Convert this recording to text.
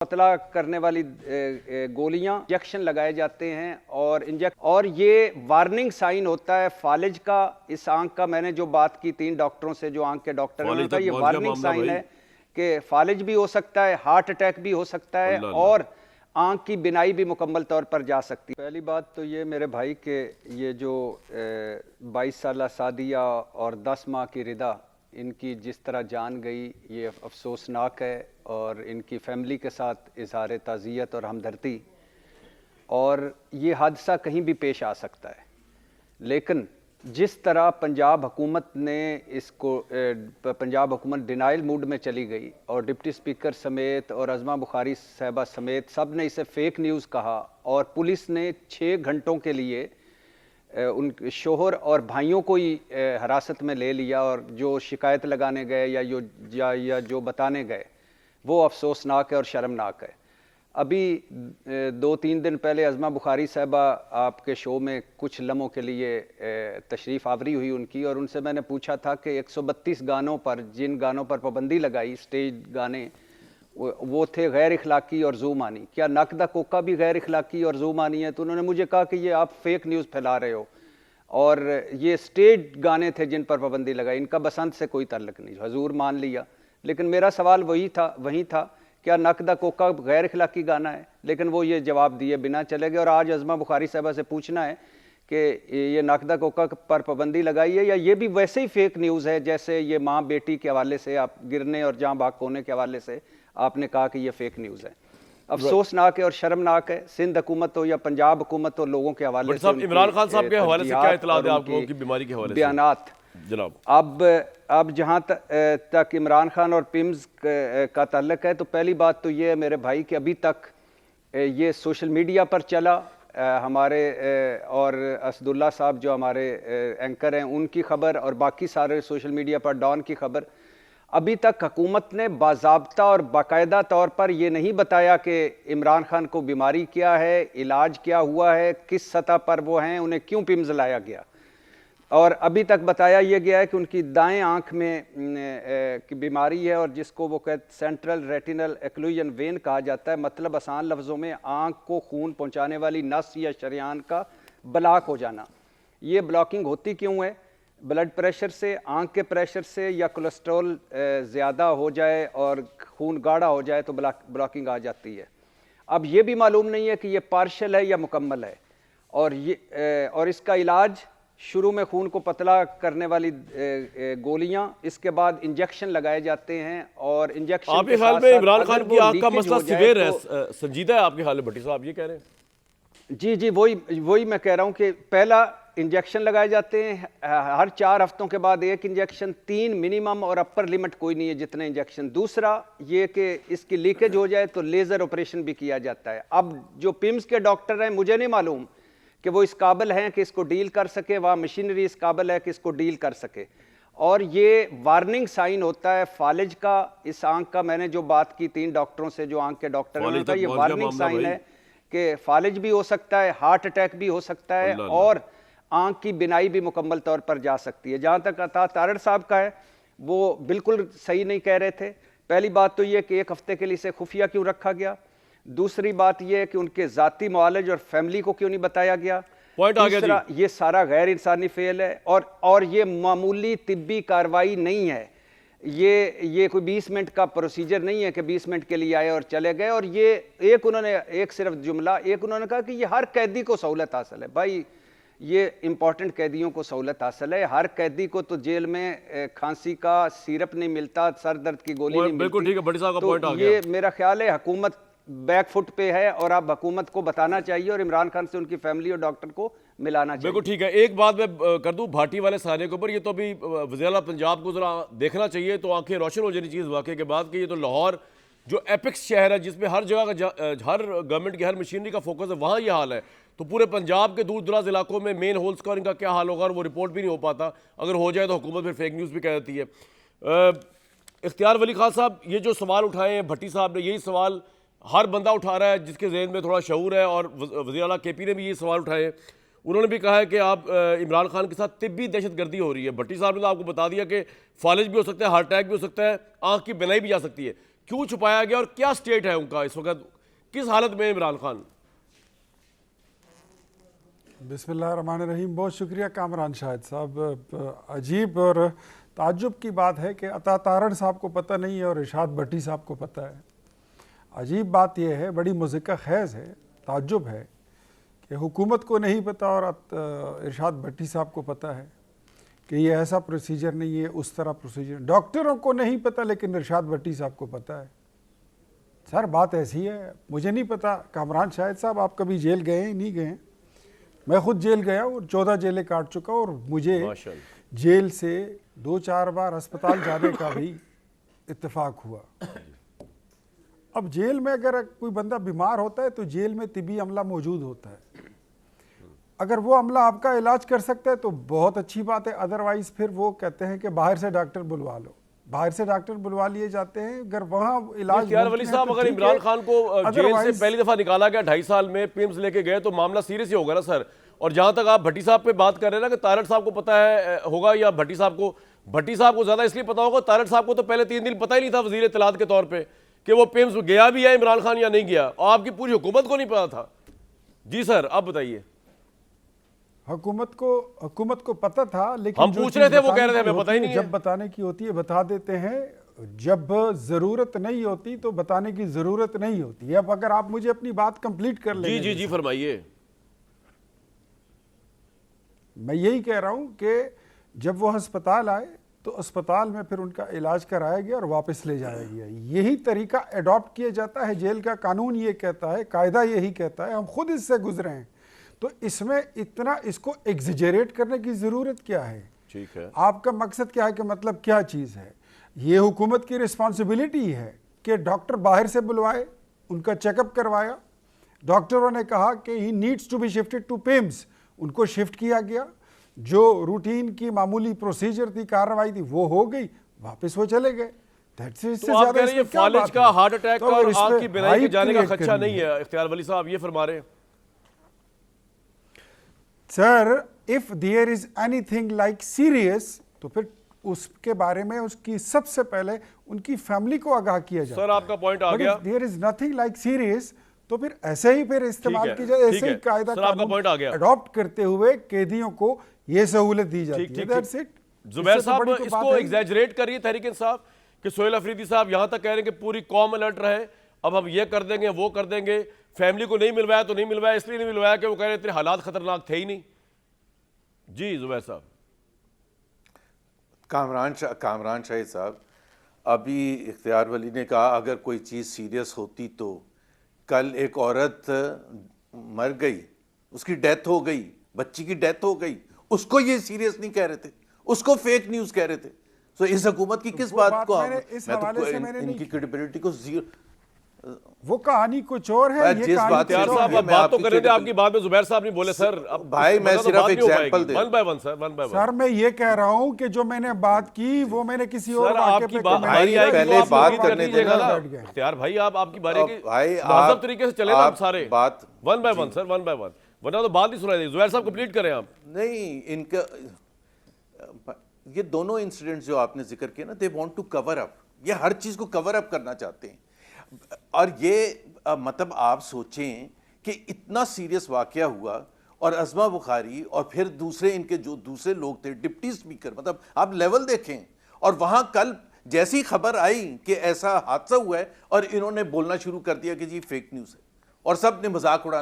पतला करने वाली गोलियां इंजेक्शन लगाए जाते हैं और ये वार्निंग साइन होता है फालिज का। इस आंख का मैंने जो बात की 3 डॉक्टरों से, जो आंख के डॉक्टर हैं, उनका ये वार्निंग साइन है कि फालिज भी हो सकता है, हार्ट अटैक भी हो सकता है और आंख की बिनाई भी मुकम्मल तौर पर जा सकती है। पहली बात तो ये मेरे भाई के ये जो 22 साल सादिया और 10 माह की रिदा, इनकी जिस तरह जान गई, ये अफसोसनाक है और इनकी फैमिली के साथ इजहार ताज़ियत और हमदर्दी। और ये हादसा कहीं भी पेश आ सकता है, लेकिन जिस तरह पंजाब हुकूमत ने इसको पंजाब हुकूमत डिनाइल मूड में चली गई और डिप्टी स्पीकर समेत और अज़मा बुखारी साहबा समेत सब ने इसे फेक न्यूज़ कहा और पुलिस ने 6 घंटों के लिए उन शोहर और भाइयों को ही हिरासत में ले लिया और जो शिकायत लगाने गए या जो बताने गए, वो अफसोसनाक है और शर्मनाक है। अभी 2-3 दिन पहले अज़मा बुखारी साहबा आपके शो में कुछ लम्हों के लिए तशरीफ़ आवरी हुई उनकी, और उनसे मैंने पूछा था कि 132 गानों पर, जिन गानों पर पाबंदी लगाई, स्टेज गाने, वो थे गैर इखलाकी और ज़ूमानी। क्या नकदा कोका भी गैर इखलाकी और ज़ूमानी है? तो उन्होंने मुझे कहा कि ये आप फेक न्यूज़ फैला रहे हो और ये स्टेज गाने थे जिन पर पाबंदी लगाई, इनका बसंत से कोई ताल्लुक नहीं। हजूर मान लिया, लेकिन मेरा सवाल वही था, क्या नकदा कोका गैर इखलाकी गाना है? लेकिन वो ये जवाब दिए बिना चले गए। और आज अज़मा बुखारी साहबा से पूछना है कि ये नकदा कोका पर पाबंदी लगाई है या ये भी वैसे ही फेक न्यूज़ है जैसे ये माँ बेटी के हवाले से, आप गिरने और जहाँ भाग होने के हवाले से आपने कहा कि ये फेक न्यूज़ है। अफसोसनाक है और शर्मनाक है, सिंध हुकूमत हो या पंजाब हुकूमत हो, लोगों के हवाले से। इमरान खान साहब के हवाले से क्या इत्तला है आपको की बीमारी के हवाले से बयानात जनाब? अब जहाँ तक इमरान खान और पिम्स का ताल्लुक है, तो पहली बात तो ये है मेरे भाई कि अभी तक ये सोशल मीडिया पर चला, हमारे और असदुल्ला साहब जो हमारे एंकर हैं उनकी खबर और बाकी सारे सोशल मीडिया पर डॉन की खबर, अभी तक हुकूमत ने बाज़ाब्ता और बाकायदा तौर पर यह नहीं बताया कि इमरान खान को बीमारी क्या है, इलाज क्या हुआ है, किस सतह पर वो हैं, उन्हें क्यों पिम्स लाया गया। और अभी तक बताया यह गया है कि उनकी दाएं आंख में की बीमारी है और जिसको वो कहते सेंट्रल रेटिनल एक्लूजन वेन कहा जाता है। मतलब आसान लफ्ज़ों में आंख को खून पहुंचाने वाली नस या शरियान का ब्लॉक हो जाना। ये ब्लॉकिंग होती क्यों है? ब्लड प्रेशर से, आंख के प्रेशर से, या कोलेस्ट्रॉल ज़्यादा हो जाए और खून गाढ़ा हो जाए तो ब्लॉकिंग आ जाती है। अब ये भी मालूम नहीं है कि ये पार्शल है या मुकम्मल है। और इसका इलाज शुरू में खून को पतला करने वाली गोलियां, इसके बाद इंजेक्शन लगाए जाते हैं और इंजेक्शन आपके ख्याल में इमरान खान की आंख का मसला सीवियर है, संजीदा है आपके ख्याल में? भट्टी साहब ये कह रहे हैं? जी, वही मैं कह रहा हूं कि पहला इंजेक्शन लगाए जाते हैं, हर 4 हफ्तों के बाद एक इंजेक्शन, 3 मिनिमम और अपर लिमिट कोई नहीं है जितने इंजेक्शन। दूसरा ये कि इसकी लीकेज हो जाए तो लेज़र ऑपरेशन भी किया जाता है। अब जो पिम्स के डॉक्टर हैं, मुझे नहीं मालूम कि वो इस काबिल हैं कि इसको डील कर सके, वहाँ मशीनरी इस काबिल है कि इसको डील कर सके। और ये वार्निंग साइन होता है फालिज का। इस आंख का मैंने जो बात की 3 डॉक्टरों से, जो आंख के डॉक्टर हैं, उनका ये वार्निंग साइन है कि फालिज भी हो सकता है, हार्ट अटैक भी हो सकता है और आंख की बिनाई भी मुकम्मल तौर पर जा सकती है। जहाँ तक अता तारड़ साहब का है, वो बिल्कुल सही नहीं कह रहे थे। पहली बात तो ये कि 1 हफ्ते के लिए इसे खुफिया क्यों रखा गया। दूसरी बात यह है कि उनके ज़ाती मुआलिज और फैमिली को क्यों नहीं बताया गया। तीसरा, ये सारा गैर इंसानी फेल है और ये मामूली तिब्बी कार्रवाई नहीं है। ये कोई 20 मिनट का प्रोसीजर नहीं है कि 20 मिनट के लिए आए और चले गए। और ये एक सिर्फ जुमला उन्होंने कहा कि ये हर कैदी को सहूलत हासिल है। भाई, ये इंपॉर्टेंट कैदियों को सहूलत हासिल है, हर कैदी को तो जेल में खांसी का सिरप नहीं मिलता, सर दर्द की गोली नहीं मिलती। बिल्कुल ठीक है, बड़ी साहब का पॉइंट आ गया। ये मेरा ख्याल है हुकूमत बैकफुट पे है और अब हुकूमत को बताना चाहिए और इमरान खान से उनकी फैमिली और डॉक्टर को मिलाना चाहिए। बिल्कुल ठीक है। एक बात मैं कर दूं भाटी वाले साने के ऊपर, ये तो अभी वज़ीर-ए-आला पंजाब को जरा देखना चाहिए, तो आंखें रोशन हो जानी चीज़ वाकई के बाद कि ये तो लाहौर जो एपिक्स शहर है जिसमें हर जगह का, हर गवर्नमेंट की हर मशीनरी का फोकस है, वहाँ ये हाल है, तो पूरे पंजाब के दूर दराज इलाकों में मेन होल्स का इनका क्या हाल होगा? और वो रिपोर्ट भी नहीं हो पाता, अगर हो जाए तो हुकूमत फिर फेक न्यूज़ भी कह देती है। इख्तियार वली खान साहब, ये जो सवाल उठाए हैं भट्टी साहब ने, यही सवाल हर बंदा उठा रहा है जिसके ज़हन में थोड़ा शऊर है, और वज़ीर-ए-आला KP ने भी ये सवाल उठाए हैं। उन्होंने भी कहा है कि आप इमरान खान के साथ तिब्बी दहशतगर्दी हो रही है। भट्टी साहब ने तो आपको बता दिया कि फालिज भी हो सकता है, हार्ट अटैक भी हो सकता है, आँख की बिनाई भी जा सकती है। क्यों छुपाया गया और क्या स्टेट है उनका इस वक्त, किस हालत में है इमरान खान? बिस्मिल्लाहिर्रहमानिर्रहीम। बहुत शुक्रिया कामरान शाहिद साहब। अजीब और ताज्जुब की बात है कि अता तारड़ साहब को पता नहीं है और इरशाद भट्टी साहब को पता है। अजीब बात यह है, बड़ी मुज़िक्का ख़ैज़ है, ताज्जुब है कि हुकूमत को नहीं पता और इरशाद भट्टी साहब को पता है कि ये ऐसा प्रोसीजर नहीं है, उस तरह प्रोसीजर। डॉक्टरों को नहीं पता लेकिन इरशाद भट्टी साहब को पता है। सर बात ऐसी है, मुझे नहीं पता कामरान शाहिद साहब आप कभी जेल गए हैं नहीं गए हैं? मैं खुद जेल गया और 14 जेलें काट चुका और मुझे जेल से 2-4 बार अस्पताल जाने का भी इत्तेफाक हुआ। अब जेल में अगर कोई बंदा बीमार होता है तो जेल में तिबी अमला मौजूद होता है। अगर वो अमला आपका इलाज कर सकता है तो बहुत अच्छी बात है, अदरवाइज फिर वो कहते हैं कि बाहर से डॉक्टर बुलवा लो। बाहर से डॉक्टर बुलवा लिए जाते हैं, अगर वहाँ इलाज यार वली साहब, अगर इमरान खान को जेल से पहली दफा निकाला गया 2.5 साल में, पिम्स लेके गए तो मामला सीरियस ही होगा ना सर। और जहां तक आप भट्टी साहब पे बात कर रहे हैं ना कि तारड़ साहब को पता है होगा या भट्टी साहब को ज्यादा इसलिए पता होगा, तारड़ साहब को तो पहले 3 दिन पता ही नहीं था वजीर इत्तलात के तौर पर कि वो पिम्स गया भी है इमरान खान या नहीं गया, और आपकी पूरी हुकूमत को नहीं पता था। जी सर अब बताइए। हुकूमत को पता था, लेकिन हम पूछ रहे थे, वो कह रहे थे हमें पता ही नहीं है। जब बताने की होती है बता देते हैं, जब जरूरत नहीं होती तो बताने की जरूरत नहीं होती। अब अगर आप मुझे अपनी बात कंप्लीट कर लें। जी फरमाइए। मैं यही कह रहा हूं कि जब वो अस्पताल आए तो अस्पताल में फिर उनका इलाज कराया गया और वापस ले जाया गया। यही तरीका अडॉप्ट किया जाता है, जेल का कानून ये कहता है, कायदा यही कहता है, हम खुद इससे गुजरे हैं। तो इसमें इतना इसको एग्जिजरेट करने की जरूरत क्या है? ठीक है, आपका मकसद क्या है कि मतलब क्या चीज है? ये हुकूमत की रिस्पॉन्सिबिलिटी है कि डॉक्टर बाहर से बुलवाए, उनका चेकअप करवाया, डॉक्टरों ने कहा कि he needs to be shifted to PIMS, उनको शिफ्ट किया गया, जो रूटीन की मामूली प्रोसीजर थी, कार्रवाई थी, वो हो गई, वापस वो चले गए। तो आप कह रहे हैं फालिज का हार्ट अटैक और आंख की बीमारी के जाने का खदशा नहीं है, इख्तियार वली साहब ये फरमा रहे हैं। Sir if there is anything like serious तो फिर उसके बारे में उसकी सबसे पहले उनकी फैमिली को आगाह किया जाए। सर आपका पॉइंट आ गया। There is nothing like serious तो फिर ऐसे ही फिर इस्तेमाल की जाए, ऐसे ही कायदा अडॉप्ट करते हुए कैदियों को ये सहूलत दी जाती है। That's it. जुबैर साहब इसको एग्जैजरेट कर रही है तहरीक इंसाफ कि सोहेल अफरीदी साहब यहां तक कह रहे हैं कि पूरी कौम अलर्ट रहे, अब हम ये कर देंगे वो कर देंगे, फैमिली को नहीं मिलवाया तो नहीं मिलवाया, इसलिए नहीं मिलवाया कि वो कह रहे इतने हालात खतरनाक थे ही नहीं। जी जुबैर साहब। कामरान शाहिद साहब, अभी इख्तियार वली ने कहा अगर कोई चीज़ सीरियस होती तो कल एक औरत मर गई, उसकी डेथ हो गई, बच्ची की डेथ हो गई, उसको ये सीरियस नहीं कह रहे थे, उसको फेक न्यूज़ कह रहे थे। तो इस हुकूमत की किस बात को इनकी क्रेडिबिलिटी को वो कहानी कुछ और है। ये बात तो कर रहे थे, आपकी बात में जुबैर साहब नहीं बोले सर। अब भाई मैं सिर्फ example they, one by one sir, one by one. Sir मैं ये कह रहा हूं कि जो मैंने बात की वो मैंने किसी और वाक़े पे भाई पहले बात करने देगा ना इख्तियार भाई, आप आपकी बारी की भाई आप तरीके से चले ना आप सारे बात one by one sir, one by one, वरना तो बात नहीं सुनाई देगी। जुबैर साहब कंप्लीट करें आप। नहीं, इनका ये दोनों इंसिडेंट्स जो आपने जिक्र किया ना, they want to cover up, ये हर चीज को कवर अप करना चाहते हैं। और ये मतलब आप सोचें कि इतना सीरियस वाकया हुआ और अज़मा बुखारी और फिर दूसरे इनके जो दूसरे लोग थे डिप्टी स्पीकर, मतलब आप लेवल देखें। और वहां कल जैसी खबर आई कि ऐसा हादसा हुआ है और इन्होंने बोलना शुरू कर दिया कि जी फेक न्यूज़ है और सब ने मजाक उड़ाना